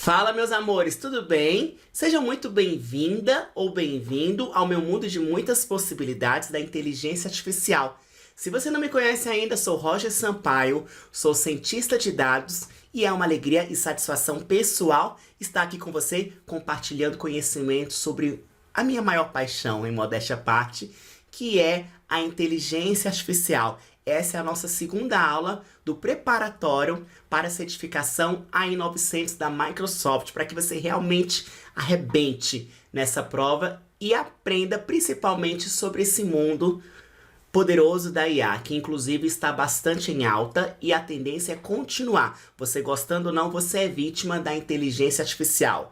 Fala, meus amores, tudo bem? Seja muito bem-vinda ou bem-vindo ao meu mundo de muitas possibilidades da inteligência artificial. Se você não me conhece ainda, sou Roger Sampaio, sou cientista de dados e é uma alegria e satisfação pessoal estar aqui com você compartilhando conhecimento sobre a minha maior paixão, em modéstia à parte, que é a inteligência artificial. Essa é a nossa segunda aula do preparatório para a certificação AI900 da Microsoft, para que você realmente arrebente nessa prova e aprenda principalmente sobre esse mundo poderoso da IA, que inclusive está bastante em alta e a tendência é continuar. Você gostando ou não, você é vítima da inteligência artificial.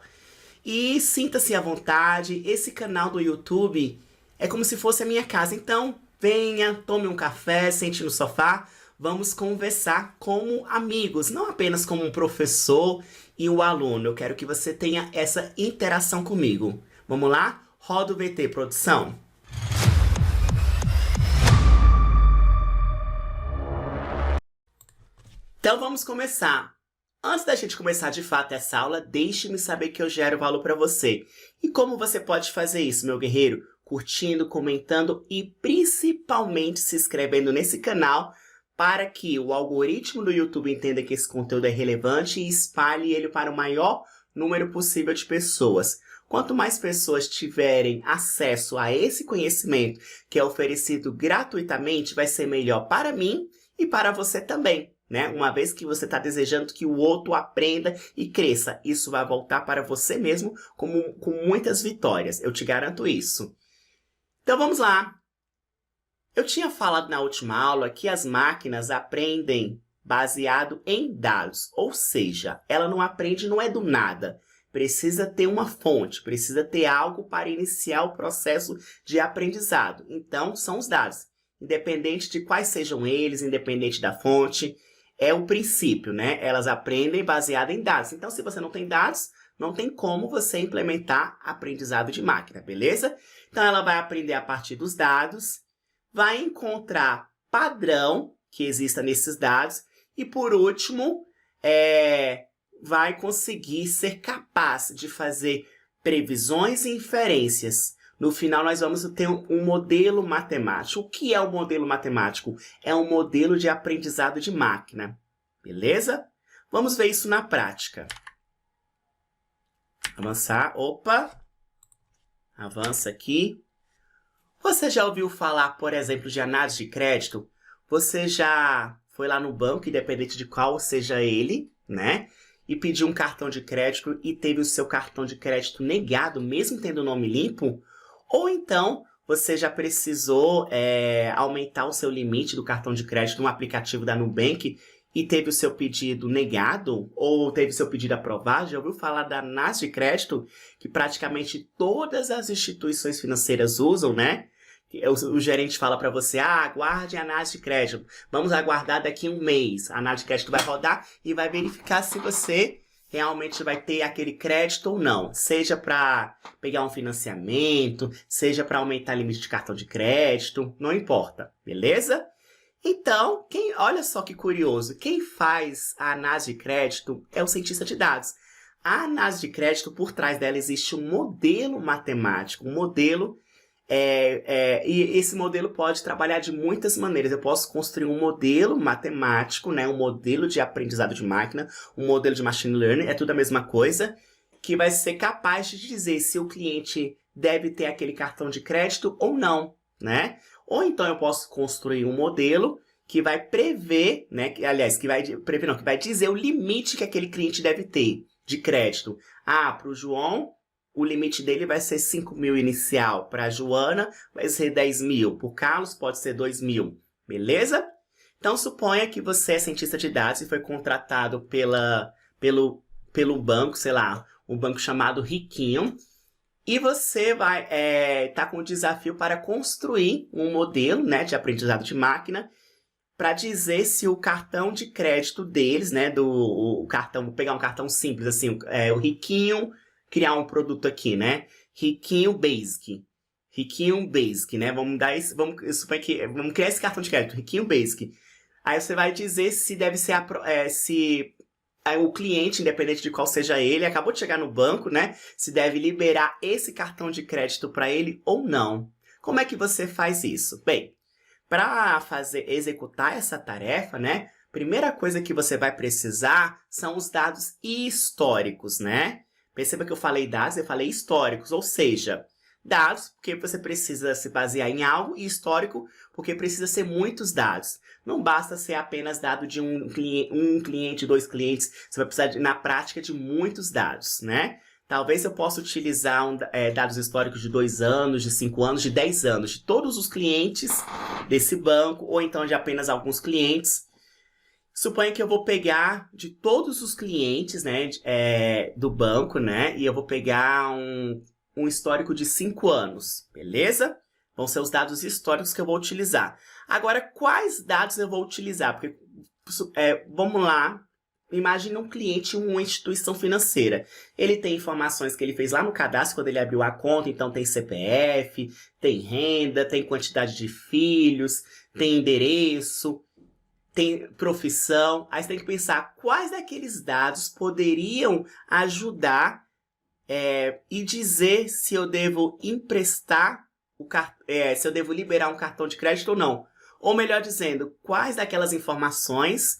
E sinta-se à vontade, esse canal do YouTube é como se fosse a minha casa, então venha, tome um café, sente no sofá, vamos conversar como amigos, não apenas como um professor e um aluno. Eu quero que você tenha essa interação comigo. Vamos lá? Roda o VT, produção. Então vamos começar. Antes da gente começar de fato essa aula, deixe-me saber que eu gero valor para você. E como você pode fazer isso, meu guerreiro? Curtindo, comentando e principalmente se inscrevendo nesse canal para que o algoritmo do YouTube entenda que esse conteúdo é relevante e espalhe ele para o maior número possível de pessoas. Quanto mais pessoas tiverem acesso a esse conhecimento que é oferecido gratuitamente, vai ser melhor para mim e para você também. Né? Uma vez que você está desejando que o outro aprenda e cresça, isso vai voltar para você mesmo com muitas vitórias, eu te garanto isso. Então vamos lá. Eu tinha falado na última aula que as máquinas aprendem baseado em dados, ou seja, ela não aprende, não é do nada. Precisa ter uma fonte, precisa ter algo para iniciar o processo de aprendizado. Então, são os dados. Independente de quais sejam eles, independente da fonte, é o princípio, né? Elas aprendem baseado em dados. Então, se você não tem dados, não tem como você implementar aprendizado de máquina, beleza? Então, ela vai aprender a partir dos dados, vai encontrar padrão que exista nesses dados e, por último, vai conseguir ser capaz de fazer previsões e inferências. No final, nós vamos ter um modelo matemático. O que é o modelo matemático? É um modelo de aprendizado de máquina. Beleza? Vamos ver isso na prática. Avançar. Opa! Avança aqui. Você já ouviu falar, por exemplo, de análise de crédito? Você já foi lá no banco, independente de qual seja ele, né? E pediu um cartão de crédito e teve o seu cartão de crédito negado, mesmo tendo o nome limpo? Ou então, você já precisou aumentar o seu limite do cartão de crédito no aplicativo da Nubank e teve o seu pedido negado ou teve o seu pedido aprovado? Já ouviu falar da análise de crédito, que praticamente todas as instituições financeiras usam, né? O gerente fala para você, aguarde a análise de crédito. Vamos aguardar daqui a um mês. A análise de crédito vai rodar e vai verificar se você realmente vai ter aquele crédito ou não. Seja para pegar um financiamento, seja para aumentar o limite de cartão de crédito, não importa, beleza? Então, olha só que curioso, quem faz a análise de crédito é o cientista de dados. A análise de crédito, por trás dela existe um modelo matemático, um modelo e esse modelo pode trabalhar de muitas maneiras. Eu posso construir um modelo matemático, né, um modelo de aprendizado de máquina, um modelo de machine learning, é tudo a mesma coisa, que vai ser capaz de dizer se o cliente deve ter aquele cartão de crédito ou não, né? Ou então eu posso construir um modelo que vai prever, né, que vai dizer o limite que aquele cliente deve ter de crédito. Para o João, o limite dele vai ser 5 mil inicial. Para a Joana, vai ser 10 mil. Para o Carlos, pode ser 2 mil. Beleza? Então, suponha que você é cientista de dados e foi contratado pelo banco, sei lá, um banco chamado Riquinho. E você vai estar com o desafio para construir um modelo, né, de aprendizado de máquina para dizer se o cartão de crédito deles, né, vou pegar um cartão simples, assim, o Riquinho, criar um produto aqui, né? Riquinho Basic. Riquinho Basic, né? Vamos criar esse cartão de crédito, Riquinho Basic. Aí você vai dizer se deve ser o cliente, independente de qual seja ele, acabou de chegar no banco, né? Se deve liberar esse cartão de crédito para ele ou não. Como é que você faz isso? Bem, para executar essa tarefa, né? Primeira coisa que você vai precisar são os dados históricos, né? Perceba que eu falei dados, eu falei históricos, ou seja, dados porque você precisa se basear em algo e histórico porque precisa ser muitos dados. Não basta ser apenas dado de um cliente, 2 clientes, você vai precisar, na prática, de muitos dados, né? Talvez eu possa utilizar dados históricos de 2 anos, de 5 anos, de 10 anos, de todos os clientes desse banco, ou então de apenas alguns clientes. Suponha que eu vou pegar de todos os clientes, né, do banco, né, e eu vou pegar um histórico de 5 anos, beleza? Vão ser os dados históricos que eu vou utilizar. Agora, quais dados eu vou utilizar? Porque, vamos lá, imagine um cliente, uma instituição financeira. Ele tem informações que ele fez lá no cadastro, quando ele abriu a conta, então tem CPF, tem renda, tem quantidade de filhos, tem endereço, tem profissão. Aí você tem que pensar quais daqueles dados poderiam ajudar e dizer se eu devo emprestar, se eu devo liberar um cartão de crédito ou não. Ou melhor dizendo, quais daquelas informações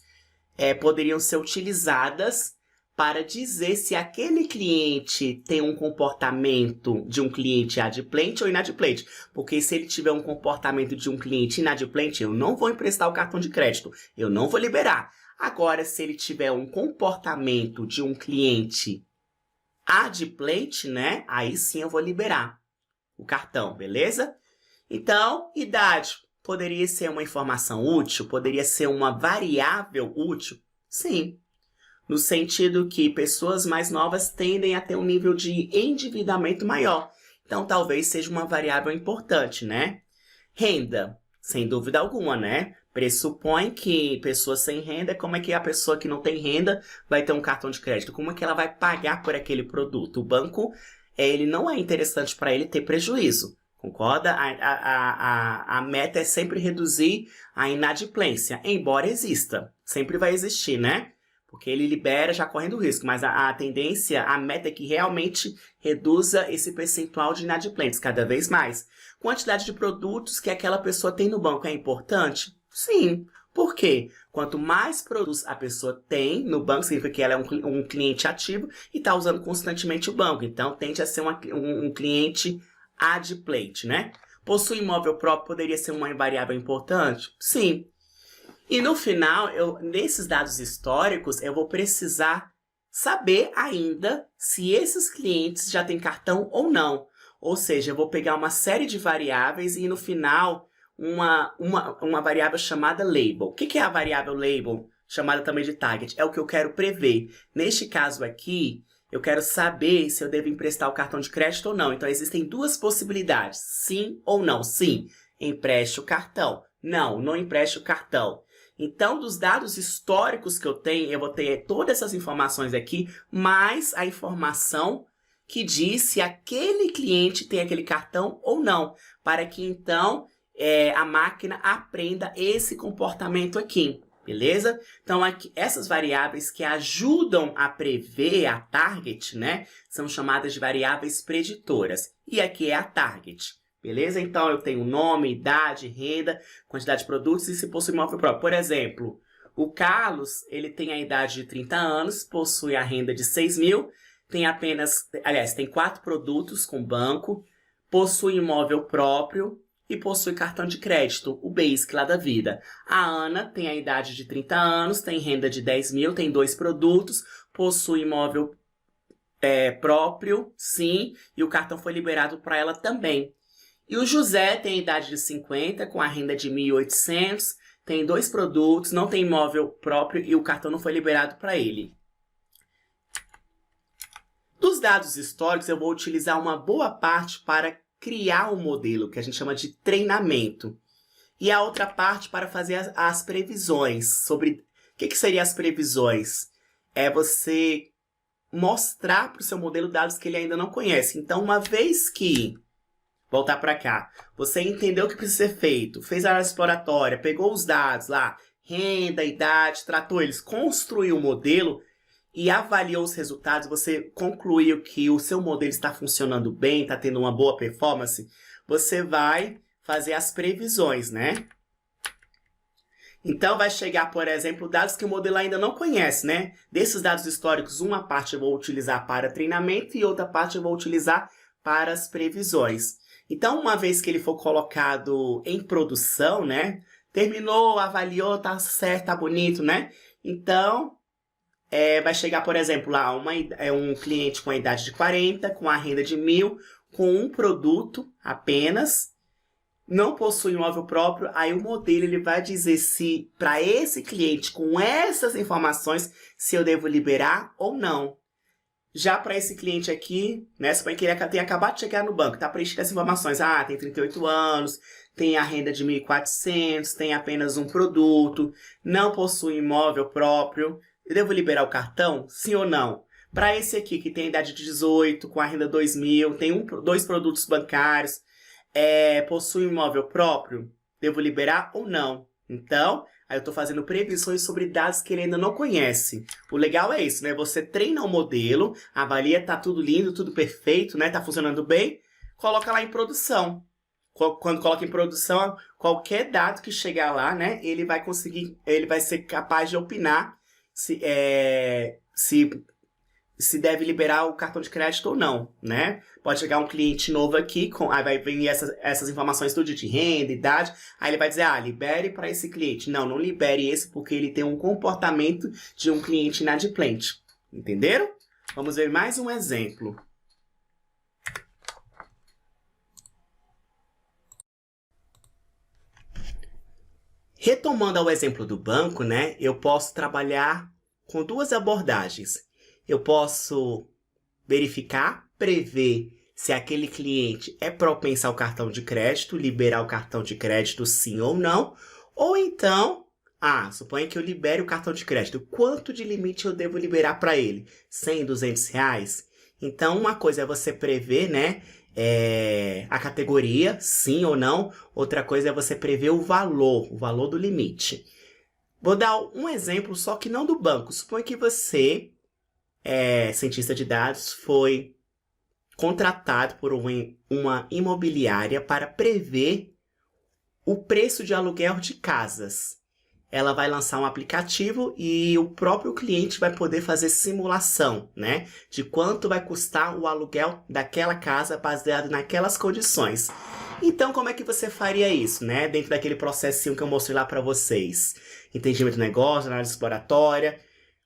poderiam ser utilizadas para dizer se aquele cliente tem um comportamento de um cliente adimplente ou inadimplente. Porque se ele tiver um comportamento de um cliente inadimplente, eu não vou emprestar o cartão de crédito, eu não vou liberar. Agora, se ele tiver um comportamento de um cliente adimplente, né? Aí sim eu vou liberar o cartão, beleza? Então, idade poderia ser uma informação útil? Poderia ser uma variável útil? Sim. No sentido que pessoas mais novas tendem a ter um nível de endividamento maior. Então, talvez seja uma variável importante, né? Renda, sem dúvida alguma, né? Pressupõe que pessoas sem renda, como é que a pessoa que não tem renda vai ter um cartão de crédito? Como é que ela vai pagar por aquele produto? O banco, ele não é interessante para ele ter prejuízo, concorda? A meta é sempre reduzir a inadimplência, embora exista. Sempre vai existir, né? Porque ele libera já correndo risco, mas a tendência, a meta é que realmente reduza esse percentual de inadimplentes cada vez mais. Quantidade de produtos que aquela pessoa tem no banco é importante? Sim. Por quê? Quanto mais produtos a pessoa tem no banco, significa que ela é um cliente ativo e está usando constantemente o banco. Então, tende a ser um cliente adimplente, né? Possui imóvel próprio poderia ser uma variável importante? Sim. E no final, nesses dados históricos, eu vou precisar saber ainda se esses clientes já têm cartão ou não. Ou seja, eu vou pegar uma série de variáveis e no final, uma variável chamada label. O que é a variável label, chamada também de target? É o que eu quero prever. Neste caso aqui, eu quero saber se eu devo emprestar o cartão de crédito ou não. Então, existem 2 possibilidades, sim ou não. Sim, empreste o cartão. Não, não empreste o cartão. Então, dos dados históricos que eu tenho, eu vou ter todas essas informações aqui, mais a informação que diz se aquele cliente tem aquele cartão ou não, para que então a máquina aprenda esse comportamento aqui, beleza? Então, aqui, essas variáveis que ajudam a prever a target, né, são chamadas de variáveis preditoras. E aqui é a target. Beleza? Então, eu tenho nome, idade, renda, quantidade de produtos e se possui imóvel próprio. Por exemplo, o Carlos, ele tem a idade de 30 anos, possui a renda de 6 mil, tem 4 produtos com banco, possui imóvel próprio e possui cartão de crédito, o Basic lá da vida. A Ana tem a idade de 30 anos, tem renda de 10 mil, tem 2 produtos, possui imóvel próprio, sim, e o cartão foi liberado para ela também. E o José tem a idade de 50, com a renda de 1.800, tem 2 produtos, não tem imóvel próprio e o cartão não foi liberado para ele. Dos dados históricos, eu vou utilizar uma boa parte para criar um modelo, que a gente chama de treinamento. E a outra parte para fazer as previsões. Sobre o que seriam as previsões? É você mostrar para o seu modelo dados que ele ainda não conhece. Então, uma vez que voltar para cá, você entendeu o que precisa ser feito, fez a análise exploratória, pegou os dados lá, renda, idade, tratou eles, construiu o modelo, e avaliou os resultados, você concluiu que o seu modelo está funcionando bem, está tendo uma boa performance, você vai fazer as previsões, né? Então, vai chegar, por exemplo, dados que o modelo ainda não conhece, né? Desses dados históricos, uma parte eu vou utilizar para treinamento e outra parte eu vou utilizar para as previsões. Então, uma vez que ele for colocado em produção, né? Terminou, avaliou, tá certo, tá bonito, né? Então, vai chegar, por exemplo, lá um cliente com a idade de 40, com a renda de 1.000, com um produto apenas, não possui imóvel próprio, aí o modelo ele vai dizer se, para esse cliente, com essas informações, se eu devo liberar ou não. Já para esse cliente aqui, né, suponha que ele tenha acabado de chegar no banco, tá preenchido as informações, tem 38 anos, tem a renda de 1.400, tem apenas um produto, não possui imóvel próprio, eu devo liberar o cartão? Sim ou não? Para esse aqui, que tem a idade de 18, com a renda 2.000, tem dois produtos bancários, possui um imóvel próprio, devo liberar ou não? Então, aí eu estou fazendo previsões sobre dados que ele ainda não conhece. O legal é isso, né? Você treina o modelo, avalia, tá tudo lindo, tudo perfeito, né? Tá funcionando bem, coloca lá em produção. Quando coloca em produção, qualquer dado que chegar lá, né? Ele vai ser capaz de opinar se deve liberar o cartão de crédito ou não, né? Pode chegar um cliente novo aqui, aí vai vir essas informações tudo de renda, idade, aí ele vai dizer, libere para esse cliente. Não, não libere esse porque ele tem um comportamento de um cliente inadimplente. Entenderam? Vamos ver mais um exemplo. Retomando ao exemplo do banco, né? Eu posso trabalhar com duas abordagens. Eu posso verificar, prever se aquele cliente é propenso ao cartão de crédito, liberar o cartão de crédito sim ou não. Ou então, suponha que eu libere o cartão de crédito. Quanto de limite eu devo liberar para ele? 100, 200 reais? Então, uma coisa é você prever, né? A categoria, sim ou não. Outra coisa é você prever o valor do limite. Vou dar um exemplo, só que não do banco. Suponha que você cientista de dados, foi contratado por uma imobiliária para prever o preço de aluguel de casas. Ela vai lançar um aplicativo e o próprio cliente vai poder fazer simulação, né? De quanto vai custar o aluguel daquela casa baseado naquelas condições. Então, como é que você faria isso, né? Dentro daquele processinho que eu mostrei lá para vocês. Entendimento do negócio, análise exploratória.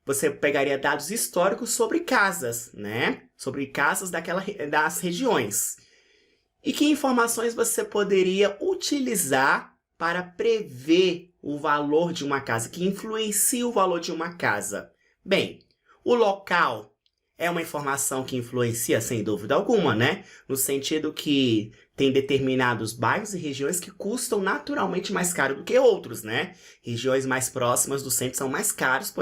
Você pegaria dados históricos sobre casas, né? Sobre casas das regiões. E que informações você poderia utilizar para prever o valor de uma casa, que influencia o valor de uma casa? Bem, o local é uma informação que influencia, sem dúvida alguma, né? No sentido que tem determinados bairros e regiões que custam naturalmente mais caro do que outros, né? Regiões mais próximas do centro são mais caros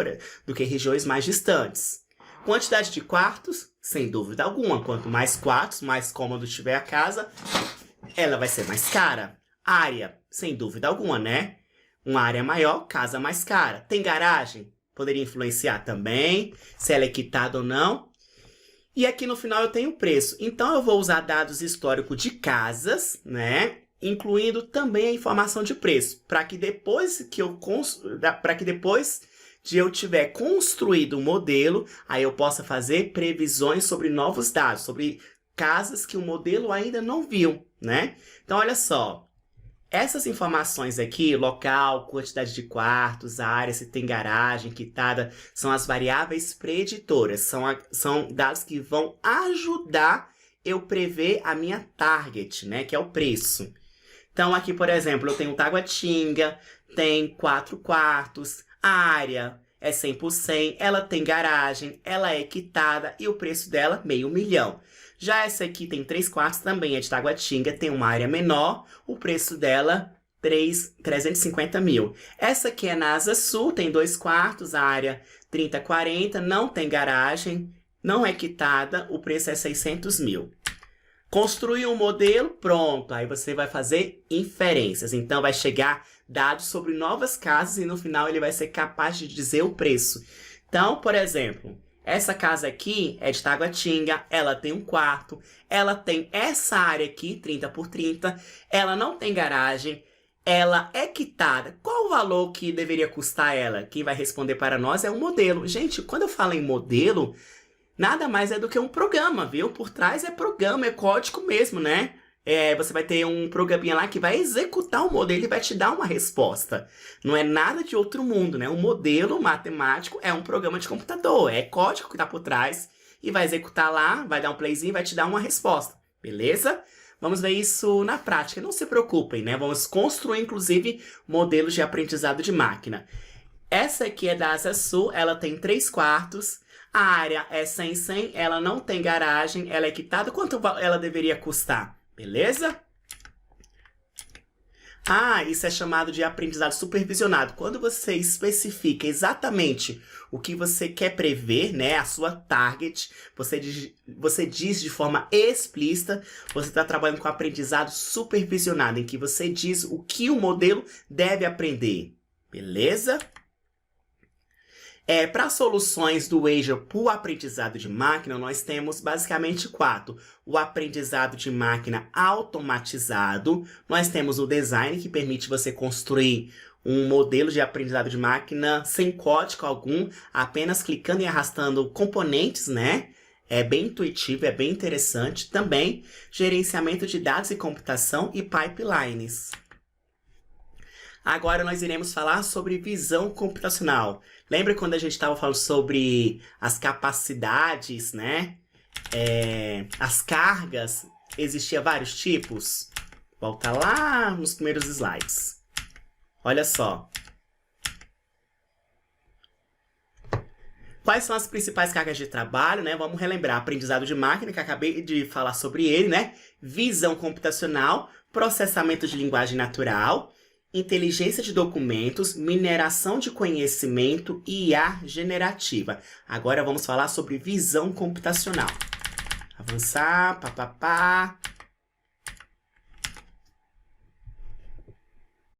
do que regiões mais distantes. Quantidade de quartos, sem dúvida alguma. Quanto mais quartos, mais cômodo tiver a casa, ela vai ser mais cara. Área, sem dúvida alguma, né? Uma área maior, casa mais cara. Tem garagem? Poderia influenciar também, se ela é quitada ou não. E aqui no final eu tenho o preço. Então eu vou usar dados históricos de casas, né? Incluindo também a informação de preço, para que depois de eu tiver construído um modelo, aí eu possa fazer previsões sobre novos dados, sobre casas que o modelo ainda não viu, né? Então olha só. Essas informações aqui, local, quantidade de quartos, área, se tem garagem, quitada, são as variáveis preditoras. São dados que vão ajudar eu prever a minha target, né? Que é o preço. Então, aqui, por exemplo, eu tenho Taguatinga, tem 4 quartos, a área é 100 por 100, ela tem garagem, ela é quitada e o preço dela, R$500.000. Já essa aqui tem 3 quartos, também é de Taguatinga, tem uma área menor, o preço dela, 350 mil. Essa aqui é na Asa Sul, tem 2 quartos, a área 30, 40, não tem garagem, não é quitada, o preço é 600 mil. Construir um modelo, pronto, aí você vai fazer inferências. Então vai chegar dados sobre novas casas e no final ele vai ser capaz de dizer o preço. Então, por exemplo, Essa casa aqui é de Taguatinga, ela tem um quarto, ela tem essa área aqui, 30 por 30, ela não tem garagem, ela é quitada. Qual o valor que deveria custar ela? Quem vai responder para nós é um modelo. Gente, quando eu falo em modelo, nada mais é do que um programa, viu? Por trás é programa, é código mesmo, né? Você vai ter um programinha lá que vai executar o modelo e vai te dar uma resposta. Não é nada de outro mundo, né? Um modelo matemático é um programa de computador, é código que tá por trás e vai executar lá, vai dar um playzinho e vai te dar uma resposta, beleza? Vamos ver isso na prática, não se preocupem, né? Vamos construir, inclusive, modelos de aprendizado de máquina. Essa aqui é da Asa Sul, ela tem 3 quartos, a área é 100/100, ela não tem garagem, ela é quitada. Quanto ela deveria custar? Beleza? Isso é chamado de aprendizado supervisionado. Quando você especifica exatamente o que você quer prever, né, a sua target, você diz de forma explícita, você está trabalhando com aprendizado supervisionado, em que você diz o que o modelo deve aprender. Beleza? Para soluções do Azure para o aprendizado de máquina, nós temos basicamente 4. O aprendizado de máquina automatizado. Nós temos o design, que permite você construir um modelo de aprendizado de máquina sem código algum, apenas clicando e arrastando componentes, né? É bem intuitivo, é bem interessante. Também gerenciamento de dados e computação e pipelines. Agora nós iremos falar sobre visão computacional. Lembra quando a gente estava falando sobre as capacidades, né? As cargas, existia vários tipos. Volta lá nos primeiros slides. Olha só. Quais são as principais cargas de trabalho, né? Vamos relembrar. Aprendizado de máquina, que acabei de falar sobre ele, né? Visão computacional, processamento de linguagem natural, inteligência de documentos, mineração de conhecimento e IA generativa. Agora vamos falar sobre visão computacional. Avançar, papapá.